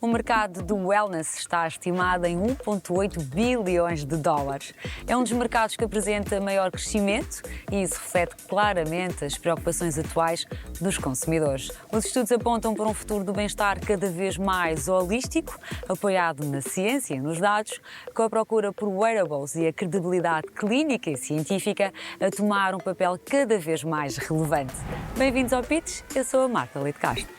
O mercado do wellness está estimado em 1,8 bilhões de dólares. É um dos mercados que apresenta maior crescimento e isso reflete claramente as preocupações atuais dos consumidores. Os estudos apontam para um futuro do bem-estar cada vez mais holístico, apoiado na ciência e nos dados, com a procura por wearables e a credibilidade clínica e científica a tomar um papel cada vez mais relevante. Bem-vindos ao Pitch, eu sou a Marta Leite Castro.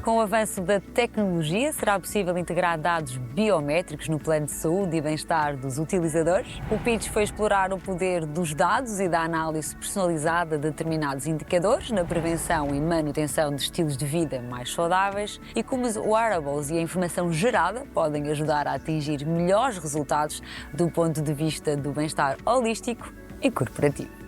Com o avanço da tecnologia, será possível integrar dados biométricos no plano de saúde e bem-estar dos utilizadores. O Pitch foi explorar o poder dos dados e da análise personalizada de determinados indicadores na prevenção e manutenção de estilos de vida mais saudáveis e como os wearables e a informação gerada podem ajudar a atingir melhores resultados do ponto de vista do bem-estar holístico e corporativo.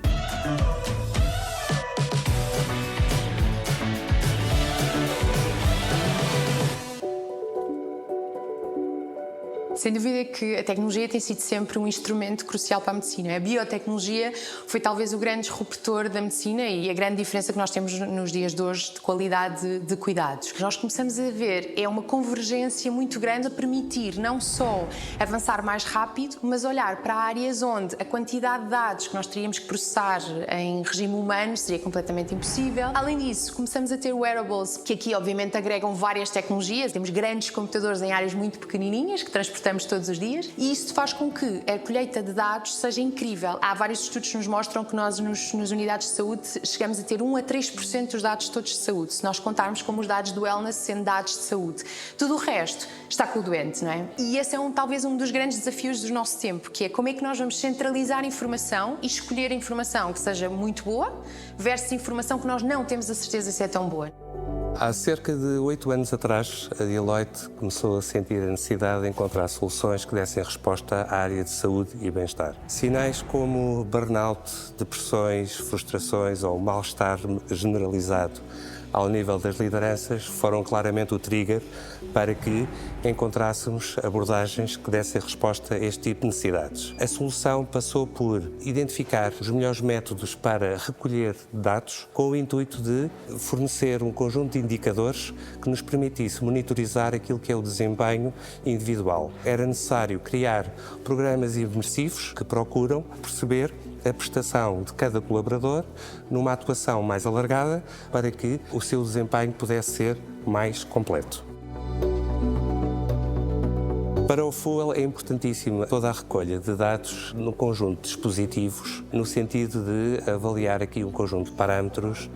Sem dúvida que a tecnologia tem sido sempre um instrumento crucial para a medicina. A biotecnologia foi talvez o grande disruptor da medicina e a grande diferença que nós temos nos dias de hoje de qualidade de cuidados. O que nós começamos a ver é uma convergência muito grande a permitir não só avançar mais rápido, mas olhar para áreas onde a quantidade de dados que nós teríamos que processar em regime humano seria completamente impossível. Além disso, começamos a ter wearables que aqui obviamente agregam várias tecnologias. Temos grandes computadores em áreas muito pequenininhas que transportamos todos os dias e isso faz com que a colheita de dados seja incrível. Há vários estudos que nos mostram que nós nas unidades de saúde chegamos a ter 1 a 3% dos dados todos de saúde, se nós contarmos como os dados do wellness sendo dados de saúde. Tudo o resto está com o doente, não é? E esse é talvez um dos grandes desafios do nosso tempo, que é como é que nós vamos centralizar a informação e escolher a informação que seja muito boa versus informação que nós não temos a certeza se é tão boa. Há cerca de 8 anos atrás, a Deloitte começou a sentir a necessidade de encontrar soluções que dessem resposta à área de saúde e bem-estar. Sinais como burnout, depressões, frustrações ou mal-estar generalizado ao nível das lideranças foram claramente o trigger para que encontrássemos abordagens que dessem resposta a este tipo de necessidades. A solução passou por identificar os melhores métodos para recolher dados com o intuito de fornecer um conjunto de indicadores que nos permitisse monitorizar aquilo que é o desempenho individual. Era necessário criar programas imersivos que procuram perceber a prestação de cada colaborador numa atuação mais alargada para que o seu desempenho pudesse ser mais completo. Para o Fuel é importantíssima toda a recolha de dados no conjunto de dispositivos, no sentido de avaliar aqui um conjunto de parâmetros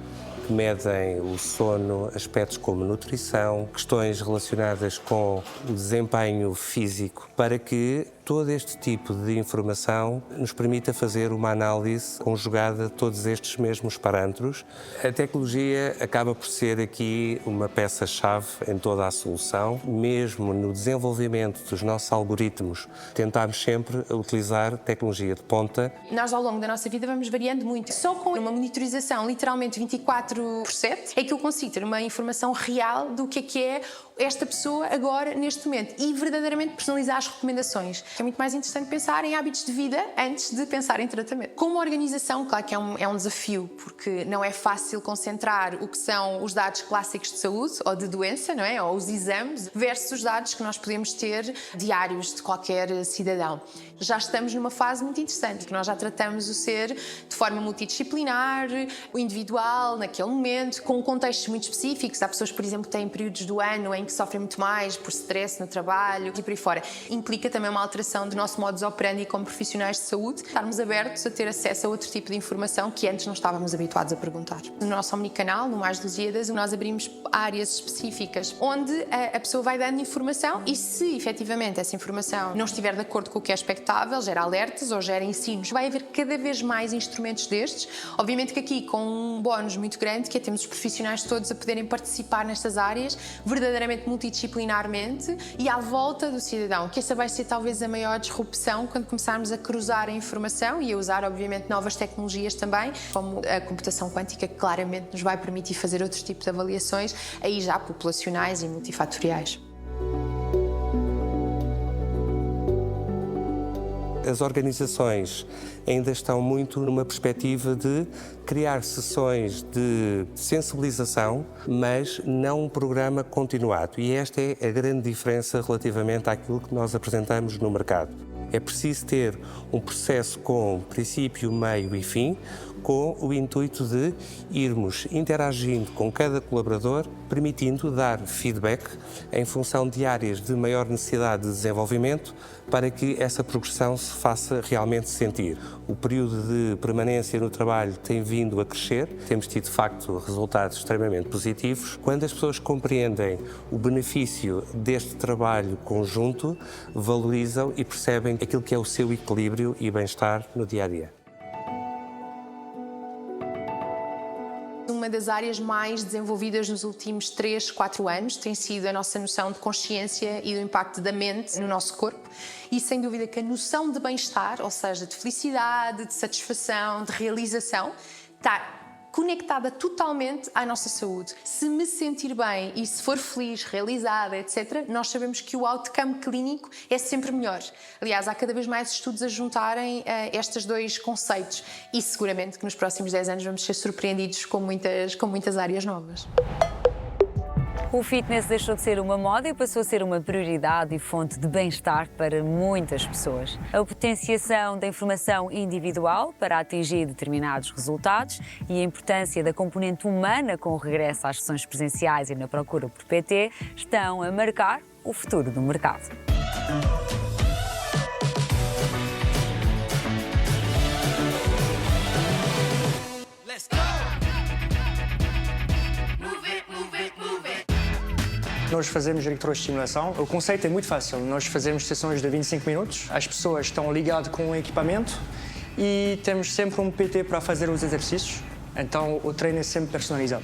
que medem o sono, aspectos como nutrição, questões relacionadas com o desempenho físico, para que todo este tipo de informação nos permita fazer uma análise conjugada de todos estes mesmos parâmetros. A tecnologia acaba por ser aqui uma peça-chave em toda a solução. Mesmo no desenvolvimento dos nossos algoritmos, tentamos sempre utilizar tecnologia de ponta. Nós, ao longo da nossa vida, vamos variando muito. Só com uma monitorização, literalmente 24/7, é que eu consigo ter uma informação real do que é esta pessoa agora, neste momento, e verdadeiramente personalizar as recomendações. É muito mais interessante pensar em hábitos de vida antes de pensar em tratamento. Como organização, claro que é um desafio, porque não é fácil concentrar o que são os dados clássicos de saúde ou de doença, não é? Ou os exames, versus os dados que nós podemos ter diários de qualquer cidadão. Já estamos numa fase muito interessante, que nós já tratamos o ser de forma multidisciplinar, o individual, naquele momento, com contextos muito específicos. Há pessoas, por exemplo, que têm períodos do ano em que sofrem muito mais por stress no trabalho e por aí fora. Implica também uma alteração do nosso modus operandi como profissionais de saúde, estarmos abertos a ter acesso a outro tipo de informação que antes não estávamos habituados a perguntar. No nosso omnicanal, no Mais Lusíadas, nós abrimos áreas específicas onde a pessoa vai dando informação e se efetivamente essa informação não estiver de acordo com o que é expectável, gera alertas ou gera ensinos. Vai haver cada vez mais instrumentos destes. Obviamente que aqui com um bónus muito grande, que é termos os profissionais todos a poderem participar nestas áreas verdadeiramente multidisciplinarmente e à volta do cidadão, que essa vai ser talvez a maior disrupção quando começarmos a cruzar a informação e a usar, obviamente, novas tecnologias também, como a computação quântica, que claramente nos vai permitir fazer outros tipos de avaliações, aí já populacionais e multifatoriais. As organizações ainda estão muito numa perspectiva de criar sessões de sensibilização, mas não um programa continuado. E esta é a grande diferença relativamente àquilo que nós apresentamos no mercado. É preciso ter um processo com princípio, meio e fim, com o intuito de irmos interagindo com cada colaborador, permitindo dar feedback em função de áreas de maior necessidade de desenvolvimento para que essa progressão se faça realmente sentir. O período de permanência no trabalho tem vindo a crescer, temos tido de facto resultados extremamente positivos. Quando as pessoas compreendem o benefício deste trabalho conjunto, valorizam e percebem aquilo que é o seu equilíbrio e bem-estar no dia-a-dia. Uma das áreas mais desenvolvidas nos últimos 3, 4 anos tem sido a nossa noção de consciência e do impacto da mente no nosso corpo. E sem dúvida que a noção de bem-estar, ou seja, de felicidade, de satisfação, de realização, está conectada totalmente à nossa saúde. Se me sentir bem e se for feliz, realizada, etc., nós sabemos que o outcome clínico é sempre melhor. Aliás, há cada vez mais estudos a juntarem estes dois conceitos e seguramente que nos próximos 10 anos vamos ser surpreendidos com muitas áreas novas. O fitness deixou de ser uma moda e passou a ser uma prioridade e fonte de bem-estar para muitas pessoas. A potenciação da informação individual para atingir determinados resultados e a importância da componente humana com o regresso às sessões presenciais e na procura por PT estão a marcar o futuro do mercado. Nós fazemos eletroestimulação. O conceito é muito fácil. Nós fazemos sessões de 25 minutos. As pessoas estão ligadas com o equipamento e temos sempre um PT para fazer os exercícios. Então o treino é sempre personalizado.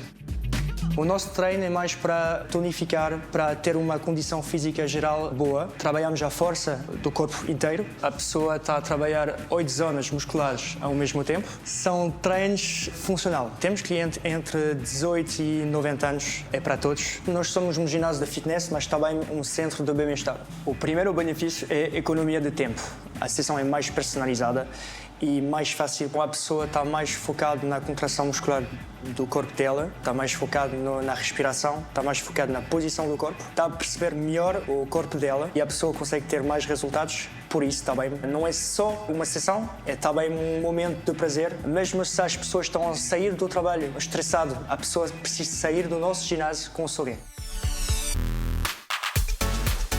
O nosso treino é mais para tonificar, para ter uma condição física geral boa. Trabalhamos a força do corpo inteiro. A pessoa está a trabalhar 8 zonas musculares ao mesmo tempo. São treinos funcionais. Temos cliente entre 18 e 90 anos, é para todos. Nós somos um ginásio de fitness, mas também um centro de bem-estar. O primeiro benefício é economia de tempo. A sessão é mais personalizada e mais fácil. A pessoa está mais focada na contração muscular do corpo dela, está mais focada na respiração, está mais focada na posição do corpo, está a perceber melhor o corpo dela e a pessoa consegue ter mais resultados. Por isso, também, não é só uma sessão, é também um momento de prazer. Mesmo se as pessoas estão a sair do trabalho estressado, a pessoa precisa sair do nosso ginásio com um sorriso.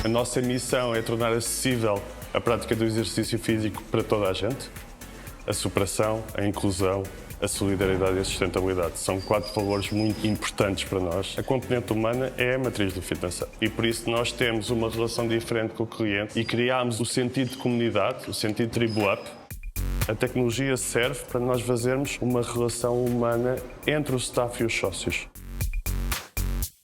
A nossa missão é tornar acessível a prática do exercício físico para toda a gente. A superação, a inclusão, a solidariedade e a sustentabilidade. São 4 valores muito importantes para nós. A componente humana é a matriz do fitness e por isso nós temos uma relação diferente com o cliente e criámos o sentido de comunidade, o sentido de tribo-up. A tecnologia serve para nós fazermos uma relação humana entre o staff e os sócios.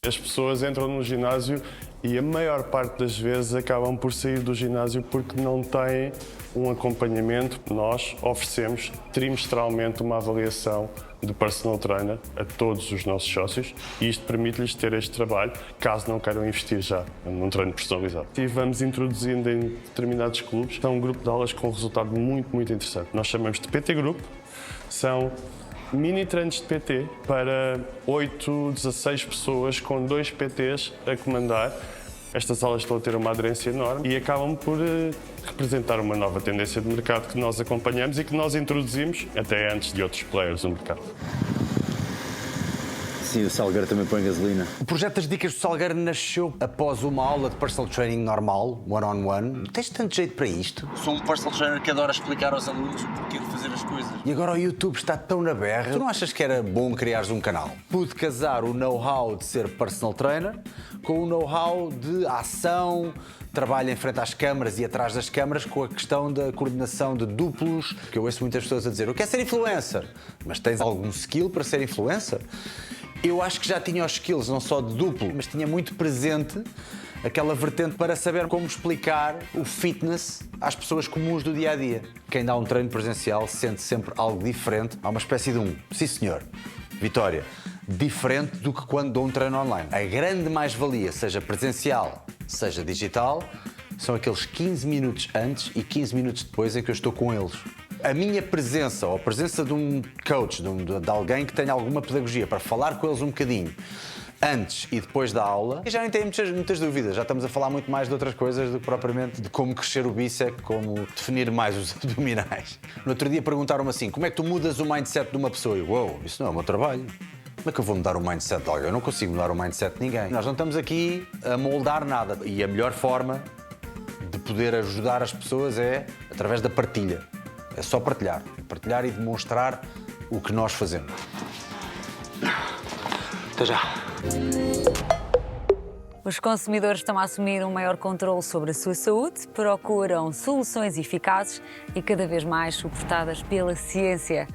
As pessoas entram no ginásio e a maior parte das vezes acabam por sair do ginásio porque não têm um acompanhamento. Nós oferecemos trimestralmente uma avaliação de personal trainer a todos os nossos sócios e isto permite-lhes ter este trabalho caso não queiram investir já num treino personalizado. E vamos introduzindo em determinados clubes um grupo de aulas com um resultado muito interessante. Nós chamamos de PT Group. São mini treinos de PT para 8, 16 pessoas com 2 PTs a comandar. Estas aulas estão a ter uma aderência enorme e acabam por representar uma nova tendência de mercado que nós acompanhamos e que nós introduzimos até antes de outros players no mercado. Sim, o Salgueiro também põe gasolina. O projeto das Dicas do Salgueiro nasceu após uma aula de personal training normal, one-on-one. Tens tanto jeito para isto? Sou um personal trainer que adora explicar aos alunos o porquê de fazer as coisas. E agora o YouTube está tão na berra. Tu não achas que era bom criares um canal? Pude casar o know-how de ser personal trainer com o know-how de ação, trabalho em frente às câmaras e atrás das câmaras com a questão da coordenação de duplos, que eu ouço muitas pessoas a dizer: eu quero ser influencer, mas tens algum skill para ser influencer? Eu acho que já tinha os skills, não só de duplo, mas tinha muito presente aquela vertente para saber como explicar o fitness às pessoas comuns do dia-a-dia. Quem dá um treino presencial sente sempre algo diferente. Há uma espécie de sim senhor, Vitória, diferente do que quando dou um treino online. A grande mais-valia, seja presencial, seja digital, são aqueles 15 minutos antes e 15 minutos depois em que eu estou com eles. A minha presença, ou a presença de um coach, de alguém que tenha alguma pedagogia para falar com eles um bocadinho antes e depois da aula, já nem tenho muitas dúvidas. Já estamos a falar muito mais de outras coisas do que propriamente de como crescer o bíceps, como definir mais os abdominais. No outro dia perguntaram-me assim, como é que tu mudas o mindset de uma pessoa? E eu, isso não é o meu trabalho. Como é que eu vou mudar o mindset de alguém? Eu não consigo mudar o mindset de ninguém. Nós não estamos aqui a moldar nada. E a melhor forma de poder ajudar as pessoas é através da partilha. É só partilhar. Partilhar e demonstrar o que nós fazemos. Até já. Os consumidores estão a assumir um maior controle sobre a sua saúde, procuram soluções eficazes e cada vez mais suportadas pela ciência.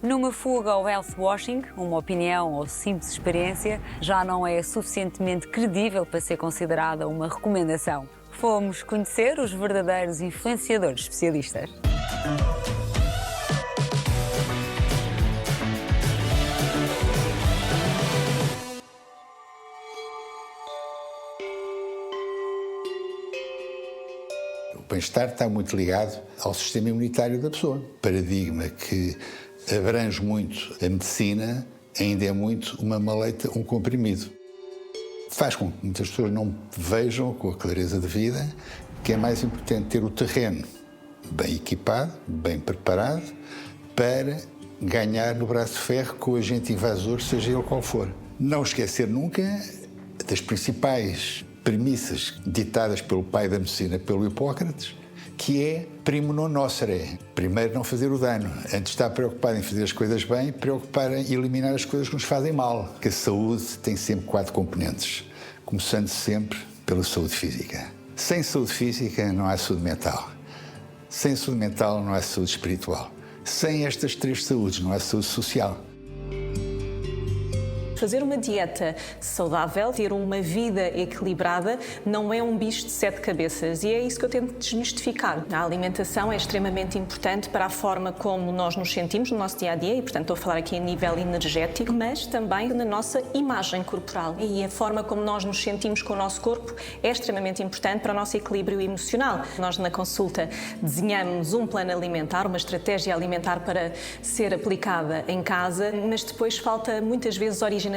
Numa fuga ao health washing, uma opinião ou simples experiência já não é suficientemente credível para ser considerada uma recomendação. Fomos conhecer os verdadeiros influenciadores especialistas. O bem-estar está muito ligado ao sistema imunitário da pessoa. O paradigma que abrange muito a medicina ainda é muito uma maleita, um comprimido. Faz com que muitas pessoas não vejam com a clareza de vida que é mais importante ter o terreno bem equipado, bem preparado, para ganhar no braço de ferro com o agente invasor, seja ele qual for. Não esquecer nunca das principais premissas ditadas pelo pai da medicina, pelo Hipócrates, que é primo non nocere. Primeiro não fazer o dano. Antes de estar preocupado em fazer as coisas bem, preocupar em eliminar as coisas que nos fazem mal. Porque a saúde tem sempre 4 componentes, começando sempre pela saúde física. Sem saúde física não há saúde mental. Sem saúde mental não há saúde espiritual. Sem estas 3 saúdes não há saúde social. Fazer uma dieta saudável, ter uma vida equilibrada, não é um bicho de 7 cabeças e é isso que eu tento desmistificar. A alimentação é extremamente importante para a forma como nós nos sentimos no nosso dia-a-dia e, portanto, estou a falar aqui a nível energético, mas também na nossa imagem corporal. E a forma como nós nos sentimos com o nosso corpo é extremamente importante para o nosso equilíbrio emocional. Nós, na consulta, desenhamos um plano alimentar, uma estratégia alimentar para ser aplicada em casa, mas depois falta muitas vezes originalidade.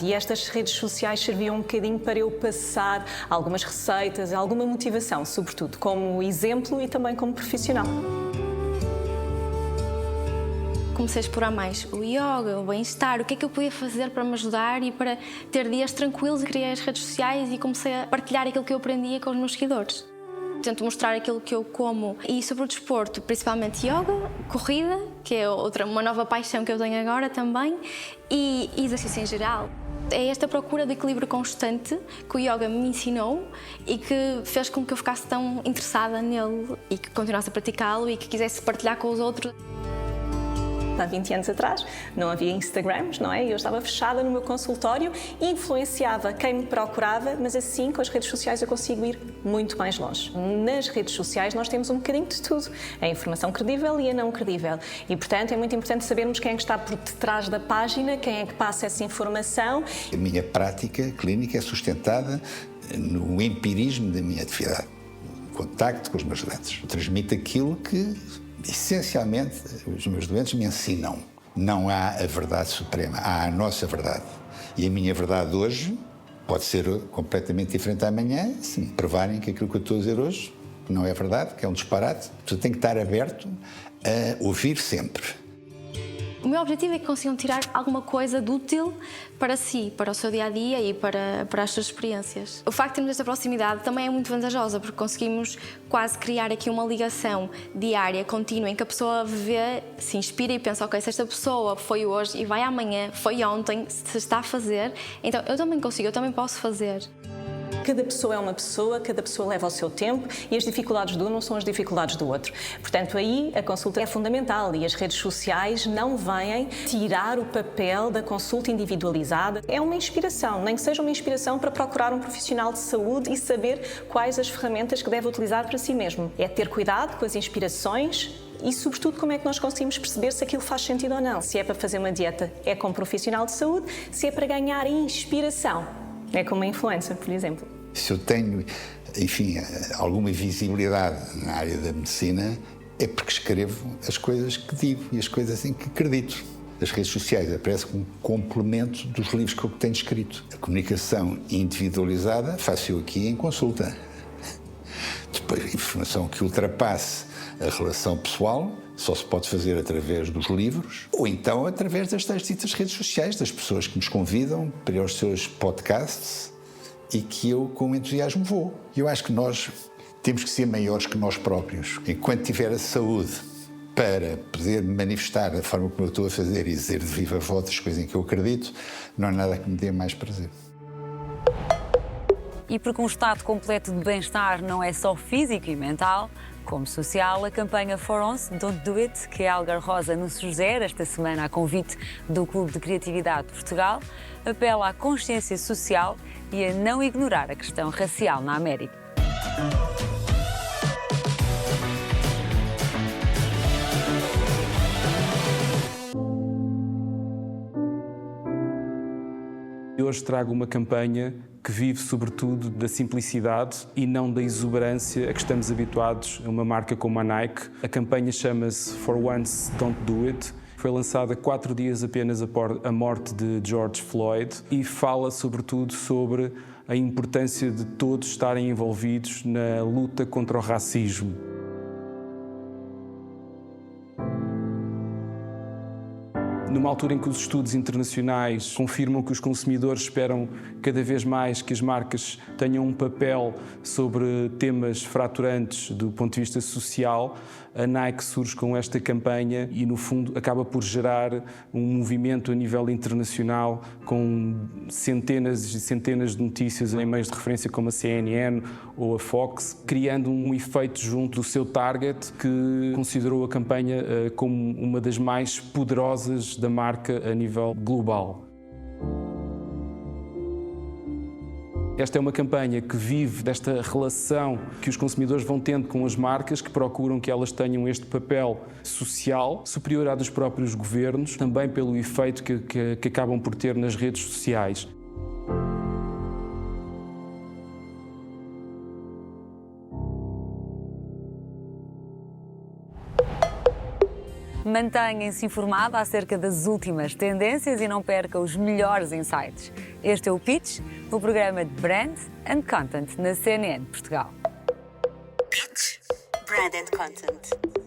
E estas redes sociais serviam um bocadinho para eu passar algumas receitas, alguma motivação, sobretudo como exemplo e também como profissional. Comecei a explorar mais o yoga, o bem-estar, o que é que eu podia fazer para me ajudar e para ter dias tranquilos. Criei as redes sociais e comecei a partilhar aquilo que eu aprendia com os meus seguidores. Tento mostrar aquilo que eu como e sobre o desporto, principalmente yoga, corrida, que é uma nova paixão que eu tenho agora também, e exercício em geral. É esta procura de equilíbrio constante que o yoga me ensinou e que fez com que eu ficasse tão interessada nele e que continuasse a praticá-lo e que quisesse partilhar com os outros. Há 20 anos atrás não havia Instagrams, não é? Eu estava fechada no meu consultório, influenciava quem me procurava, mas assim, com as redes sociais, eu consigo ir muito mais longe. Nas redes sociais nós temos um bocadinho de tudo, a informação credível e a não credível. E, portanto, é muito importante sabermos quem é que está por detrás da página, quem é que passa essa informação. A minha prática clínica é sustentada no empirismo da minha atividade, no contacto com os meus doentes. Eu transmito aquilo que essencialmente, os meus doentes me ensinam. Não há a verdade suprema, há a nossa verdade. E a minha verdade hoje pode ser completamente diferente amanhã, se me provarem que aquilo que eu estou a dizer hoje não é verdade, que é um disparate. Portanto, tem que estar aberto a ouvir sempre. O meu objetivo é que consigam tirar alguma coisa de útil para si, para o seu dia-a-dia e para as suas experiências. O facto de termos esta proximidade também é muito vantajosa, porque conseguimos quase criar aqui uma ligação diária, contínua, em que a pessoa vê, se inspira e pensa, ok, se esta pessoa foi hoje e vai amanhã, foi ontem, se está a fazer, então eu também consigo, eu também posso fazer. Cada pessoa é uma pessoa, cada pessoa leva o seu tempo e as dificuldades de um não são as dificuldades do outro. Portanto, aí a consulta é fundamental e as redes sociais não vêm tirar o papel da consulta individualizada. É uma inspiração, nem que seja uma inspiração para procurar um profissional de saúde e saber quais as ferramentas que deve utilizar para si mesmo. É ter cuidado com as inspirações e, sobretudo, como é que nós conseguimos perceber se aquilo faz sentido ou não. Se é para fazer uma dieta, é com um profissional de saúde. Se é para ganhar inspiração, é com uma influencer, por exemplo. Se eu tenho, enfim, alguma visibilidade na área da medicina, é porque escrevo as coisas que digo e as coisas em que acredito. As redes sociais aparecem como complemento dos livros que eu tenho escrito. A comunicação individualizada faço eu aqui em consulta. Depois, informação que ultrapasse a relação pessoal só se pode fazer através dos livros ou então através das tais ditas redes sociais, das pessoas que nos convidam para os seus podcasts e que eu, com entusiasmo, vou. Eu acho que nós temos que ser maiores que nós próprios. Enquanto tiver a saúde para poder manifestar da forma como eu estou a fazer e dizer de viva voz as coisas em que eu acredito, não há nada que me dê mais prazer. E porque um estado completo de bem-estar não é só físico e mental, como social, a campanha For Ons, Don't Do It, que a Algar Rosa nos sugere esta semana a convite do Clube de Criatividade de Portugal, apela à consciência social e a não ignorar a questão racial na América. Hoje trago uma campanha que vive sobretudo da simplicidade e não da exuberância a que estamos habituados a uma marca como a Nike. A campanha chama-se For Once, Don't Do It. Foi lançada 4 dias apenas após a morte de George Floyd e fala sobretudo sobre a importância de todos estarem envolvidos na luta contra o racismo. Numa altura em que os estudos internacionais confirmam que os consumidores esperam cada vez mais que as marcas tenham um papel sobre temas fraturantes do ponto de vista social, a Nike surge com esta campanha e, no fundo, acaba por gerar um movimento a nível internacional com centenas e centenas de notícias em meios de referência como a CNN ou a Fox, criando um efeito junto do seu target que considerou a campanha como uma das mais poderosas da marca a nível global. Esta é uma campanha que vive desta relação que os consumidores vão tendo com as marcas, que procuram que elas tenham este papel social superior à dos próprios governos, também pelo efeito que acabam por ter nas redes sociais. Mantenha-se informado acerca das últimas tendências e não perca os melhores insights. Este é o Pitch, o programa de Brand and Content na CNN Portugal. Pitch, Brand and Content.